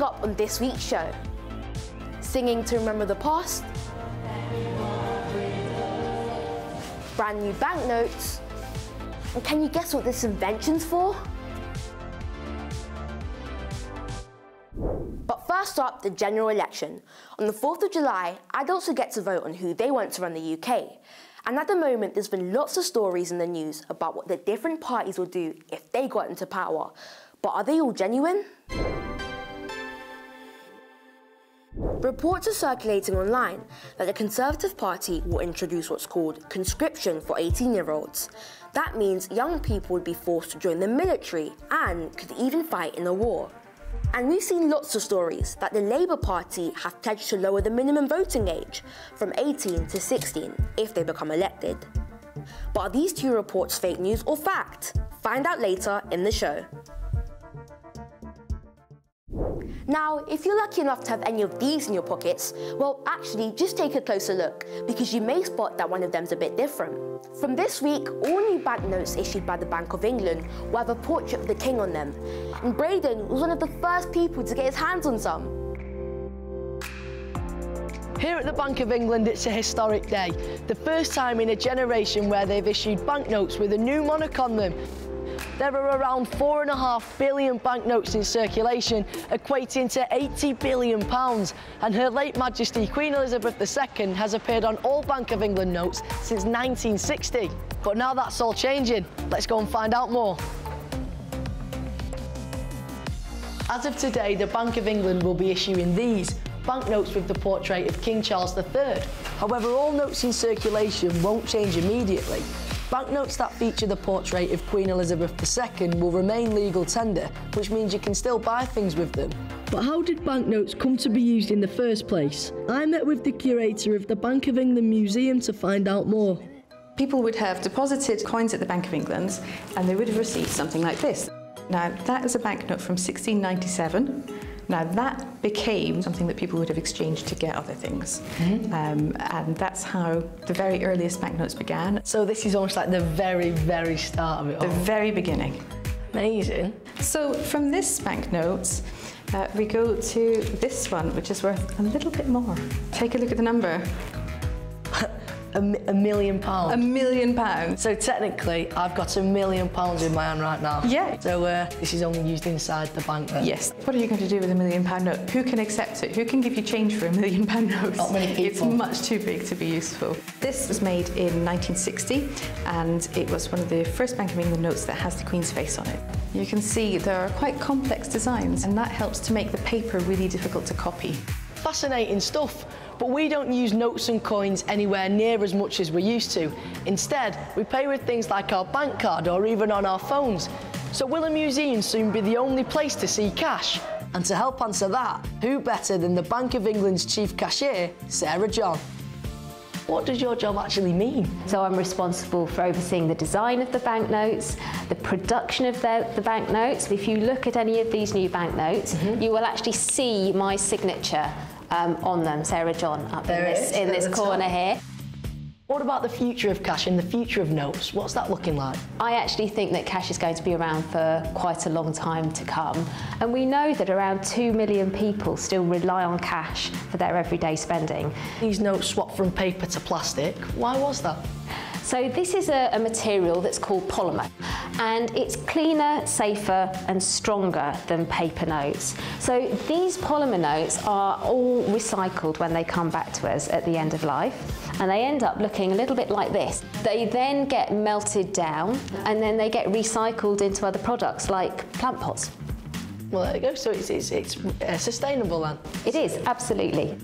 up on this week's show. Singing to remember the past, brand new banknotes, and can you guess what this invention's for? But first up, the general election. On the 4th of July, adults will get to vote on who they want to run the UK. And at the moment, there's been lots of stories in the news about what the different parties will do if they got into power. But are they all genuine? Reports are circulating online that the Conservative Party will introduce what's called conscription for 18-year-olds. That means young people would be forced to join the military and could even fight in a war. And we've seen lots of stories that the Labour Party have pledged to lower the minimum voting age from 18 to 16 if they become elected. But are these two reports fake news or fact? Find out later in the show. Now, if you're lucky enough to have any of these in your pockets, well, actually, just take a closer look, because you may spot that one of them's a bit different. From this week, all new banknotes issued by the Bank of England will have a portrait of the King on them, and Braydon was one of the first people to get his hands on some. Here at the Bank of England, it's a historic day. The first time in a generation where they've issued banknotes with a new monarch on them. There are around £4.5 billion banknotes in circulation, equating to £80 billion, and Her late Majesty Queen Elizabeth II has appeared on all Bank of England notes since 1960. But now that's all changing. Let's go and find out more. As of today, the Bank of England will be issuing these banknotes with the portrait of King Charles III. However, all notes in circulation won't change immediately. Banknotes that feature the portrait of Queen Elizabeth II will remain legal tender, which means you can still buy things with them. But how did banknotes come to be used in the first place? I met with the curator of the Bank of England Museum to find out more. People would have deposited coins at the Bank of England and they would have received something like this. Now, that is a banknote from 1697. Now, that became something that people would have exchanged to get other things. And that's how the very earliest banknotes began. So this is almost like the very, very start of it all. The very beginning. Amazing. So from this banknote, we go to this one, which is worth a little bit more. Take a look at the number. £1 million. £1 million. So technically, I've got £1 million in my hand right now. Yeah. So this is only used inside the bank then? Yes. What are you going to do with £1 million note? Who can accept it? Who can give you change for £1 million note? Not many people. It's much too big to be useful. This was made in 1960, and it was one of the first Bank of England notes that has the Queen's face on it. You can see there are quite complex designs, and that helps to make the paper really difficult to copy. Fascinating stuff. But we don't use notes and coins anywhere near as much as we used to. Instead, we pay with things like our bank card or even on our phones. So will a museum soon be the only place to see cash? And to help answer that, who better than the Bank of England's chief cashier, Sarah John? What does your job actually mean? So I'm responsible for overseeing the design of the banknotes, the production of the banknotes. If you look at any of these new banknotes, you will actually see my signature on them, Sarah John, up in this corner here. What about the future of cash and the future of notes? What's that looking like? I actually think that cash is going to be around for quite a long time to come. And we know that around 2 million people still rely on cash for their everyday spending. These notes swap from paper to plastic. Why was that? So this is a material that's called polymer, and it's cleaner, safer and stronger than paper notes. So these polymer notes are all recycled when they come back to us at the end of life, and they end up looking a little bit like this. They then get melted down and then they get recycled into other products like plant pots. Well, there you go, so it's sustainable then? It is, absolutely.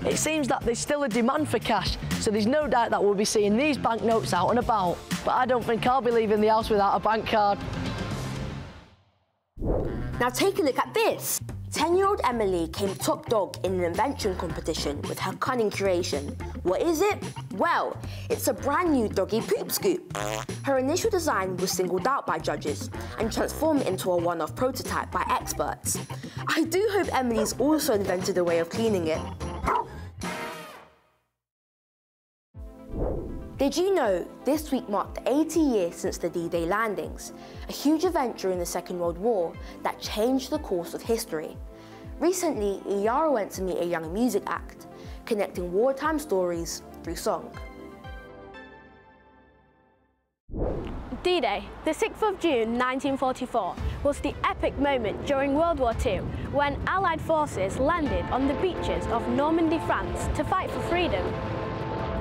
It seems that there's still a demand for cash, so there's no doubt that we'll be seeing these banknotes out and about. But I don't think I'll be leaving the house without a bank card. Now take a look at this. 10-year-old Emily came top dog in an invention competition with her cunning creation. What is it? Well, it's a brand new doggy poop scoop. Her initial design was singled out by judges and transformed into a one-off prototype by experts. I do hope Emily's also invented a way of cleaning it. Did you know this week marked 80 years since the D-Day landings, a huge event during the Second World War that changed the course of history? Recently, Lara went to meet a young music act, connecting wartime stories through song. D-Day, the 6th of June 1944, was the epic moment during World War II when Allied forces landed on the beaches of Normandy, France to fight for freedom.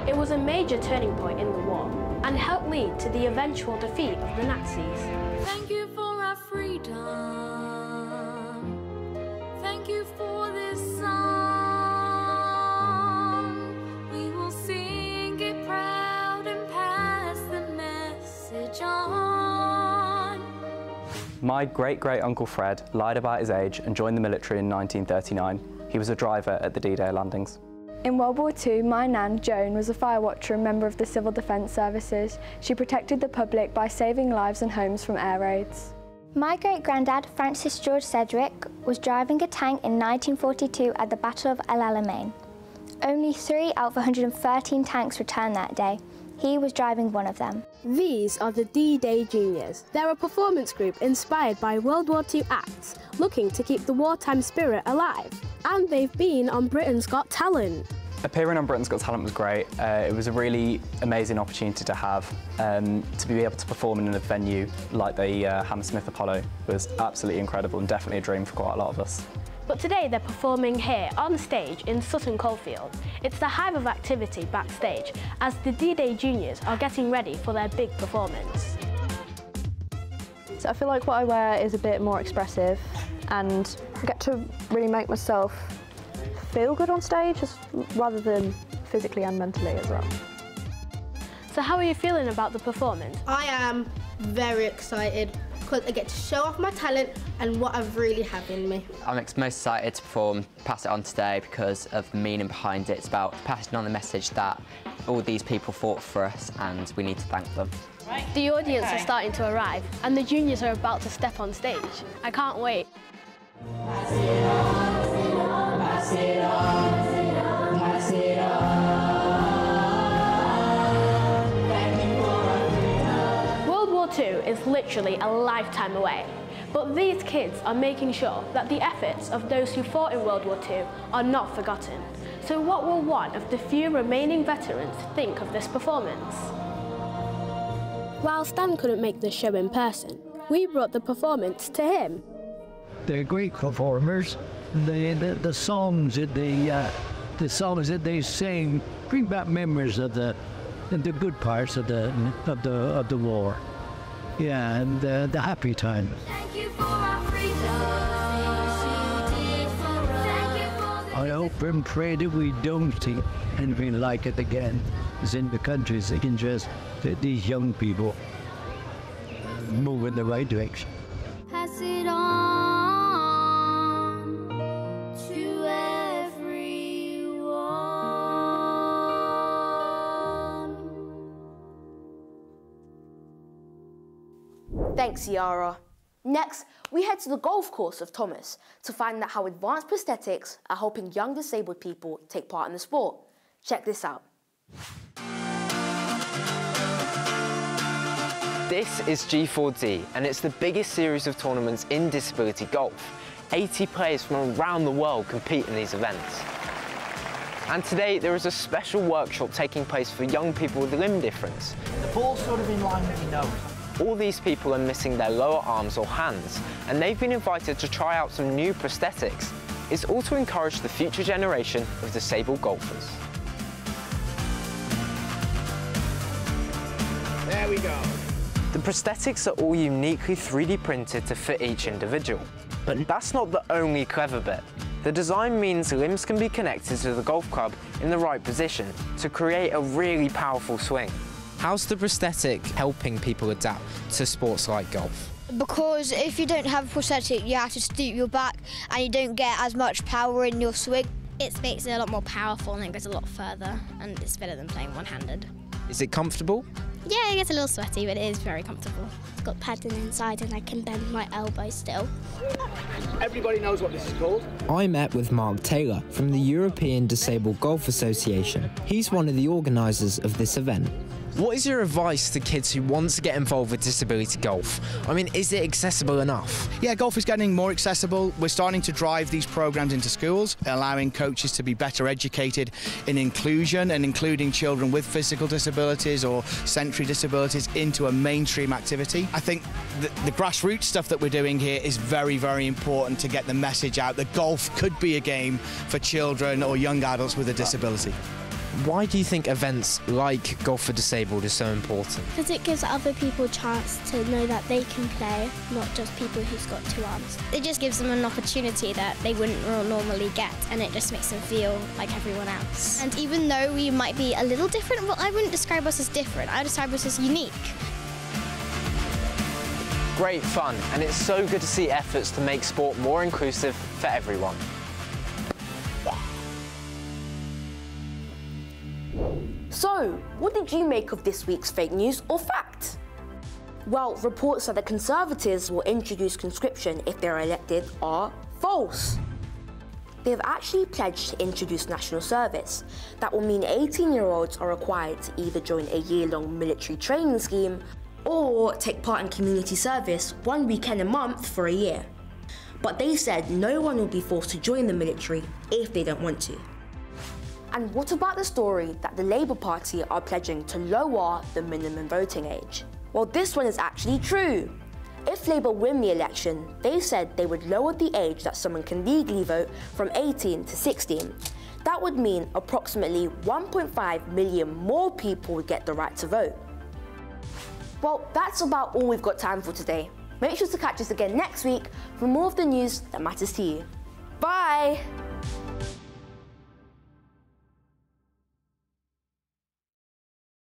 It was a major turning point in the war and helped lead to the eventual defeat of the Nazis. Thank you for our freedom. Thank you for this song. We will sing it proud and pass the message on. My great-great-uncle Fred lied about his age and joined the military in 1939. He was a driver at the D-Day landings. In World War II, my nan, Joan, was a fire watcher and member of the Civil Defence Services. She protected the public by saving lives and homes from air raids. My great-granddad, Francis George Sedgwick, was driving a tank in 1942 at the Battle of El Alamein. Only 3 out of 113 tanks returned that day. He was driving one of them. These are the D-Day Juniors. They're a performance group inspired by World War II acts, looking to keep the wartime spirit alive. And they've been on Britain's Got Talent. Appearing on Britain's Got Talent was great. It was a really amazing opportunity to have. To be able to perform in a venue like the Hammersmith Apollo was absolutely incredible and definitely a dream for quite a lot of us. But today they're performing here on stage in Sutton Coldfield. It's the hive of activity backstage as the D-Day Juniors are getting ready for their big performance. So I feel like what I wear is a bit more expressive and I get to really make myself feel good on stage rather than physically and mentally as well. So how are you feeling about the performance? I am very excited because I get to show off my talent and what I really have in me. I'm most excited to perform, pass it on today because of the meaning behind it. It's about passing on the message that all these people fought for us and we need to thank them. The audience are starting to arrive and the juniors are about to step on stage. I can't wait. Pass it on, pass it on, pass it on. World War II is literally a lifetime away, but these kids are making sure that the efforts of those who fought in World War II are not forgotten. So what will one of the few remaining veterans think of this performance? While Stan couldn't make the show in person, we brought the performance to him. They're great performers. The songs that they sing bring back memories of the good parts of the war. Yeah, and the happy times. Thank you for our freedom. I hope and pray that we don't see anything like it again. As in the countries, they can just that these young people move in the right direction. Pass it on to everyone. Thanks, Lara. Next, we head to the golf course of Thomas to find out how advanced prosthetics are helping young disabled people take part in the sport. Check this out. This is G4D, and it's the biggest series of tournaments in disability golf. 80 players from around the world compete in these events. And today there is a special workshop taking place for young people with limb difference. The ball's sort of in line with your nose. All these people are missing their lower arms or hands, and they've been invited to try out some new prosthetics. It's all to encourage the future generation of disabled golfers. There we go. The prosthetics are all uniquely 3D printed to fit each individual. But that's not the only clever bit. The design means limbs can be connected to the golf club in the right position to create a really powerful swing. How's the prosthetic helping people adapt to sports like golf? Because if you don't have a prosthetic, you have to stoop your back and you don't get as much power in your swing. It makes it a lot more powerful and it goes a lot further, and it's better than playing one-handed. Is it comfortable? Yeah, it gets a little sweaty, but it is very comfortable. It's got padding inside and I can bend my elbow still. Everybody knows what this is called. I met with Mark Taylor from the European Disabled Golf Association. He's one of the organisers of this event. What is your advice to kids who want to get involved with disability golf? I mean, is it accessible enough? Yeah, golf is getting more accessible. We're starting to drive these programs into schools, allowing coaches to be better educated in inclusion and including children with physical disabilities or sensory disabilities into a mainstream activity. I think the grassroots stuff that we're doing here is very, very important to get the message out that golf could be a game for children or young adults with a disability. Why do you think events like Golf for Disabled is so important? Because it gives other people a chance to know that they can play, not just people who's got 2 arms. It just gives them an opportunity that they wouldn't normally get, and it just makes them feel like everyone else. And even though we might be a little different, well, I wouldn't describe us as different, I would describe us as unique. Great fun, and it's so good to see efforts to make sport more inclusive for everyone. So, what did you make of this week's fake news or fact? Well, reports that the Conservatives will introduce conscription if they're elected are false. They've actually pledged to introduce national service. That will mean 18-year-olds are required to either join a year-long military training scheme or take part in community service 1 weekend a month for a year. But they said no one will be forced to join the military if they don't want to. And what about the story that the Labour Party are pledging to lower the minimum voting age? Well, this one is actually true. If Labour win the election, they said they would lower the age that someone can legally vote from 18 to 16. That would mean approximately 1.5 million more people would get the right to vote. Well, that's about all we've got time for today. Make sure to catch us again next week for more of the news that matters to you. Bye!